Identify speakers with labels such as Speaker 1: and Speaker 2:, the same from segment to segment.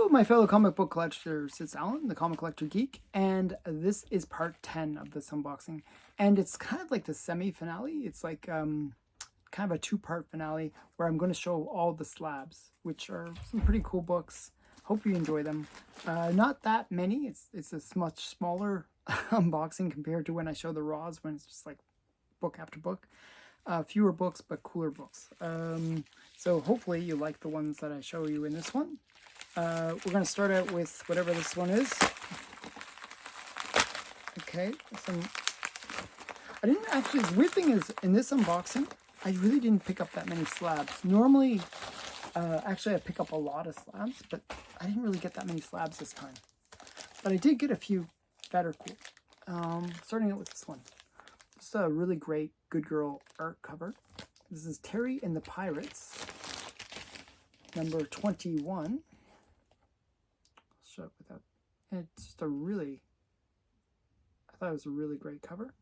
Speaker 1: Hello, my fellow comic book collectors. It's Alan, the Comic Collector Geek, and this is part 10 of this unboxing. And it's kind of like the semi-finale. It's like kind of a two-part finale where I'm going to show all the slabs, which are some pretty cool books. Hope you enjoy them. Not that many. It's a much smaller unboxing compared to when I show the raws, when it's just like book after book. Fewer books, but cooler books. So hopefully you like the ones that I show you in this one. We're going to start out with whatever this one is. Okay, I didn't actually, the weird thing is, in this unboxing, I really didn't pick up that many slabs. Normally, actually I pick up a lot of slabs, but I didn't really get that many slabs this time. But I did get a few that are cool. Starting out with this one. This is a really great Good Girl art cover. This is Terry and the Pirates, number 21. Show it without. It's just a really. I thought it was a really great cover.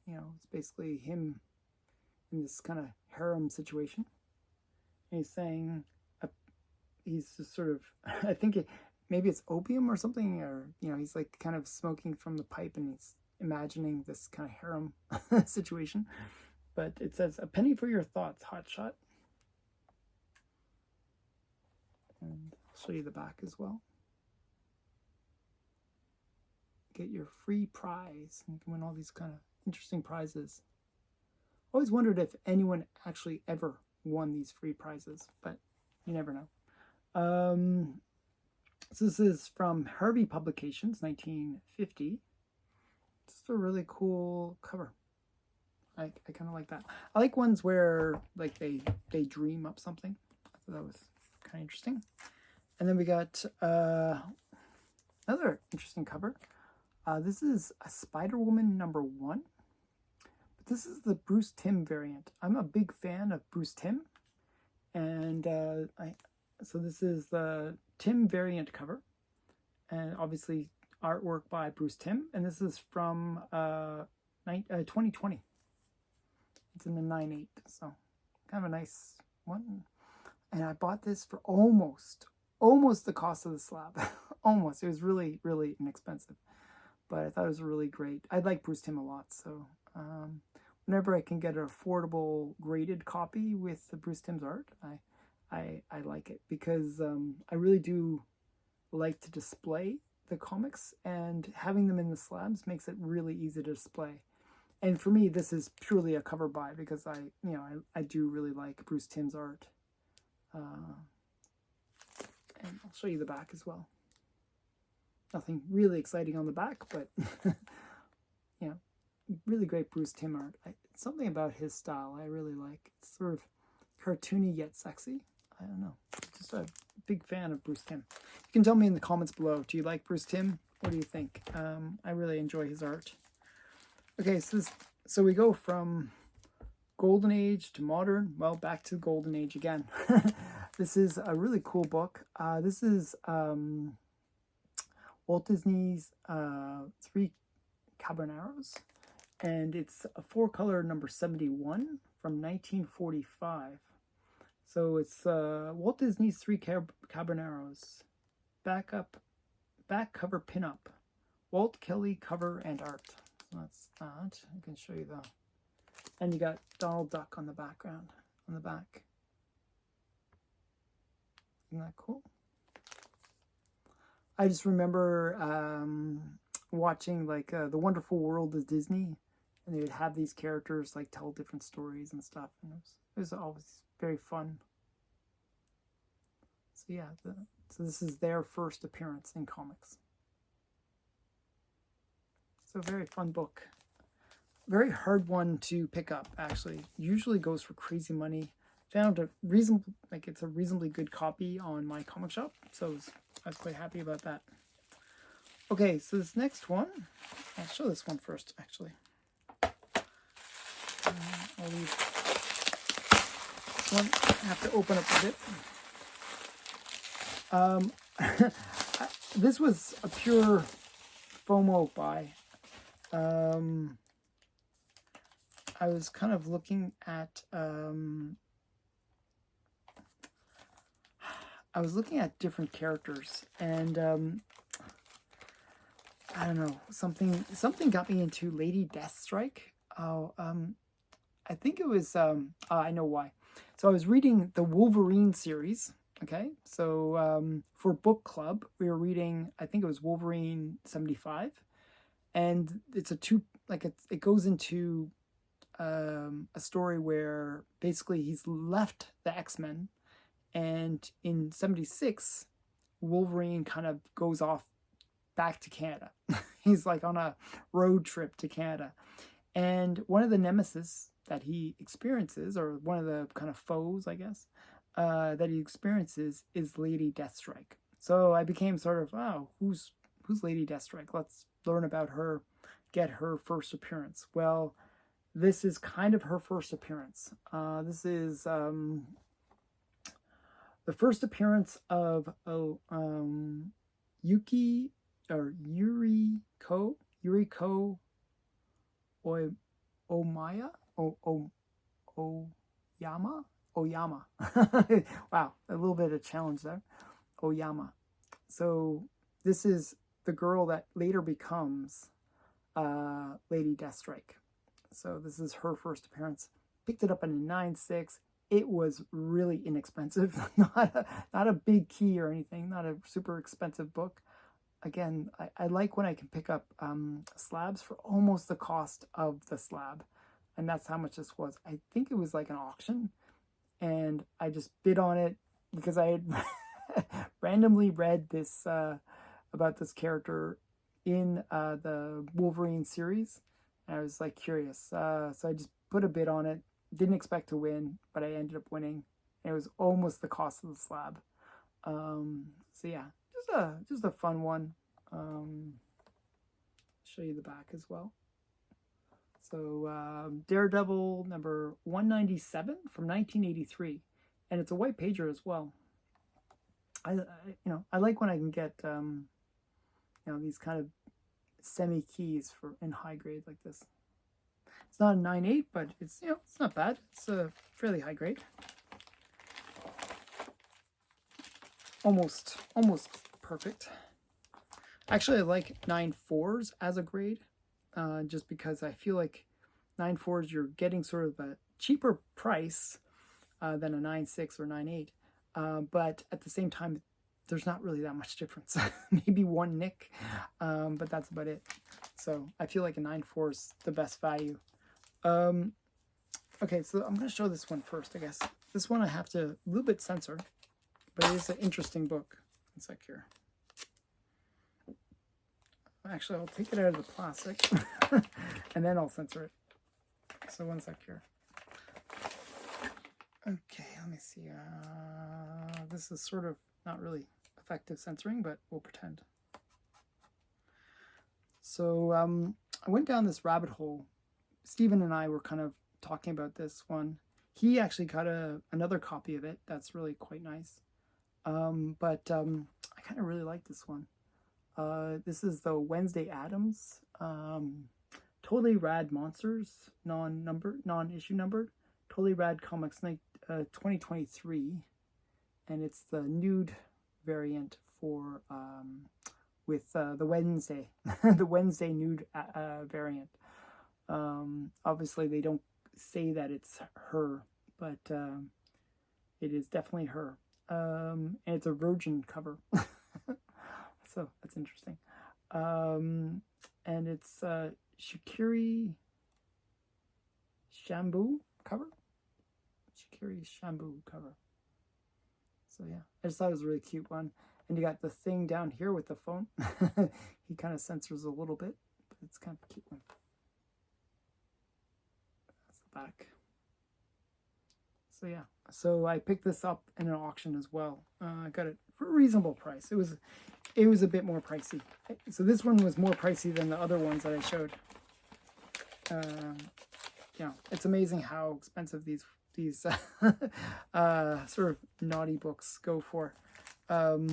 Speaker 1: You know, it's basically him in this kind of harem situation. And he's saying, he's just sort of. I think maybe it's opium or something, or you know, he's like kind of smoking from the pipe, and he's imagining this kind of harem situation. But it says, "A penny for your thoughts, hotshot." And I'll show you the back as well. Get your free prize. And you can win all these kind of interesting prizes. Always wondered if anyone actually ever won these free prizes, but you never know. So this is from Harvey Publications, 1950. It's a really cool cover. I kind of like that. I like ones where like they dream up something. I thought that was kind of interesting. And then we got another interesting cover. This is a Spider-Woman number 1. But this is the Bruce Timm variant. I'm a big fan of Bruce Timm. And so this is the Timm variant cover. And obviously artwork by Bruce Timm. And this is from 2020. It's in the 9.8. So kind of a nice one. And I bought this for almost the cost of the slab. Almost. It was really, really inexpensive. But I thought it was really great. I like Bruce Timm a lot, so whenever I can get an affordable graded copy with the Bruce Timm's art, I like it, because I really do like to display the comics, and having them in the slabs makes it really easy to display. And for me, this is purely a cover buy, because I do really like Bruce Timm's art. And I'll show you the back as well. Nothing really exciting on the back, but you know, really great Bruce Timm art. Something about his style I really like. It's sort of cartoony yet sexy. I don't know. Just a big fan of Bruce Timm. You can tell me in the comments below. Do you like Bruce Timm? What do you think? I really enjoy his art. Okay, so we go from Golden Age to modern. Well, back to Golden Age again. This is a really cool book. This is Walt Disney's 3 Caballeros, and it's a 4-color number 71 from 1945. So it's Walt Disney's 3 Caballeros, back cover pinup, Walt Kelly cover and art. So that's that. I can show you the, and you got Donald Duck on the background, on the back. Isn't that cool? I just remember watching like The Wonderful World of Disney, and they would have these characters like tell different stories and stuff, and it was always very fun. So yeah, so this is their first appearance in comics. It's a very fun book. Very hard one to pick up, actually. Usually goes for crazy money. Found a it's a reasonably good copy on my comic shop, so I was quite happy about that. Okay, so this next one, I'll show this one first, actually. I'll leave this one. I have to open up a bit. This was a pure FOMO buy. I was kind of looking at I was looking at different characters, and I don't know, something got me into Lady Deathstrike. Oh, I think it was, I know why. So I was reading the Wolverine series, okay? So for book club, we were reading, I think it was Wolverine 75, and it's it goes into a story where basically he's left the X-Men, and in 76, Wolverine kind of goes off back to Canada. He's like on a road trip to Canada. And one of the nemesis that he experiences, or one of the kind of foes, I guess, that he experiences is Lady Deathstrike. So I became sort of, oh, who's Lady Deathstrike? Let's learn about her, get her first appearance. Well, this is kind of her first appearance. This is the first appearance of Yuriko Oyama. Wow, a little bit of challenge there. Oyama. So this is the girl that later becomes Lady Deathstrike. So this is her first appearance. Picked it up in a 9.6. It was really inexpensive. not a big key or anything. Not a super expensive book. Again, I like when I can pick up slabs for almost the cost of the slab. And that's how much this was. I think it was like an auction. And I just bid on it because I had randomly read this about this character in the Wolverine series. And I was like curious. So I just put a bid on it. Didn't expect to win, but I ended up winning. It was almost the cost of the slab. So yeah. Just a fun one. Show you the back as well. So Daredevil number 197 from 1983, and it's a white pager as well. I like when I can get these kind of semi keys for in high grade like this. It's not a 9.8, but it's it's not bad. It's a fairly high grade. Almost perfect. Actually, I like 9.4s as a grade, just because I feel like 9.4s you're getting sort of a cheaper price than a 9.6 or 9.8, but at the same time, there's not really that much difference. Maybe one nick, but that's about it. So I feel like a 9.4 is the best value. Okay, so I'm going to show this one first, I guess. This one I have to a little bit censor, but it is an interesting book. One sec here. Actually, I'll take it out of the plastic and then I'll censor it. So one sec here. Okay, let me see. This is sort of not really effective censoring, but we'll pretend. So I went down this rabbit hole. Stephen and I were kind of talking about this one. He actually got another copy of it. That's really quite nice. But I kind of really like this one. This is the Wednesday Addams, Totally Rad Monsters, non-issue numbered, Totally Rad Comics 2023, and it's the nude variant for with the Wednesday, the Wednesday nude variant. Obviously, they don't say that it's her, but it is definitely her, and it's a virgin cover. So that's interesting. And it's Shikiri Shambu cover. Shikiri Shambu cover. So yeah, I just thought it was a really cute one. And you got the thing down here with the phone. He kind of censors a little bit, but it's kind of a cute one. That's the back. So yeah, so I picked this up in an auction as well. I got it for a reasonable price. It was a bit more pricey. So this one was more pricey than the other ones that I showed. It's amazing how expensive these sort of naughty books go for. I'm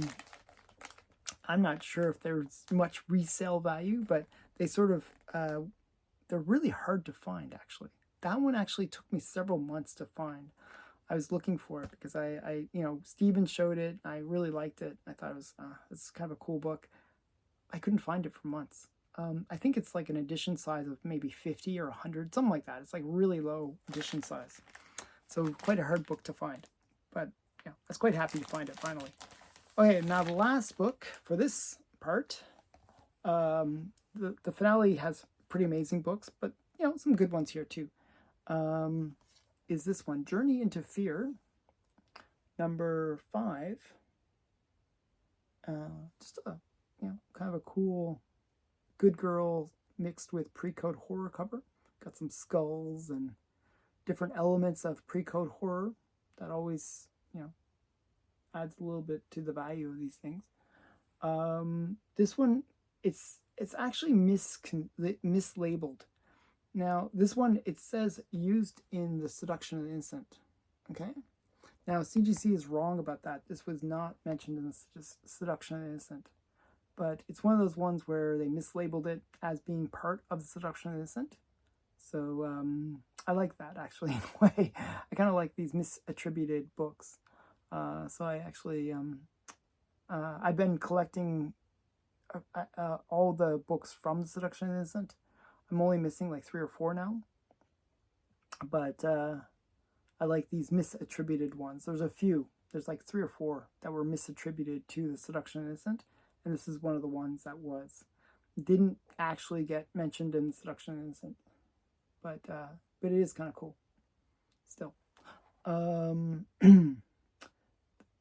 Speaker 1: not sure if there's much resale value, but they sort of they're really hard to find. Actually, that one actually took me several months to find. I was looking for it because Steven showed it. I really liked it. I thought it's kind of a cool book. I couldn't find it for months. I think it's like an edition size of maybe 50 or 100, something like that. It's like really low edition size. So quite a hard book to find. But yeah, I was quite happy to find it finally. Okay, now the last book for this part. The finale has pretty amazing books, but some good ones here too. Is this one, Journey into Fear, number 5. Just a kind of a cool good girl mixed with pre-code horror cover. Got some skulls and different elements of pre-code horror that always adds a little bit to the value of these things. This one, it's actually mislabeled. Now, this one, it says used in The Seduction of the Innocent. Okay? Now, CGC is wrong about that. This was not mentioned in The Seduction of the Innocent. But it's one of those ones where they mislabeled it as being part of The Seduction of the Innocent. So, I like that, actually, in a way. I kind of like these misattributed books. So I actually, I've been collecting all the books from The Seduction of the Innocent. I'm only missing like 3 or 4 now. But I like these misattributed ones. There's a few. There's like 3 or 4 that were misattributed to The Seduction of the Innocent. And this is one of the ones that didn't actually get mentioned in The Seduction of the Innocent. But it is kind of cool. Still.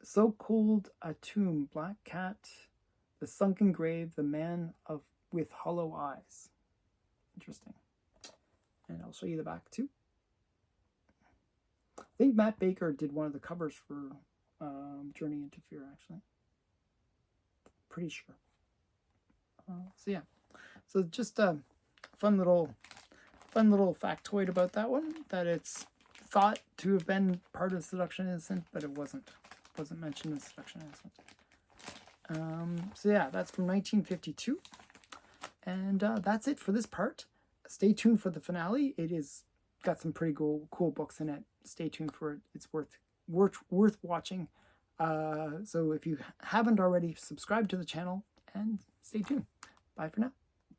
Speaker 1: So Cold a Tomb, Black Cat, The Sunken Grave, The Man with Hollow Eyes. Interesting. And I'll show you the back too. I think Matt Baker did one of the covers for Journey into Fear, actually. Pretty sure. So yeah. So just a fun little factoid about that one, that it's thought to have been part of Seduction Innocent, but it wasn't. It wasn't mentioned in Seduction Innocent. So yeah, that's from 1952. And that's it for this part. Stay tuned for the finale. It is got some pretty cool books in it. Stay tuned for it. It's worth watching. So if you haven't already, subscribe to the channel and stay tuned. Bye for now.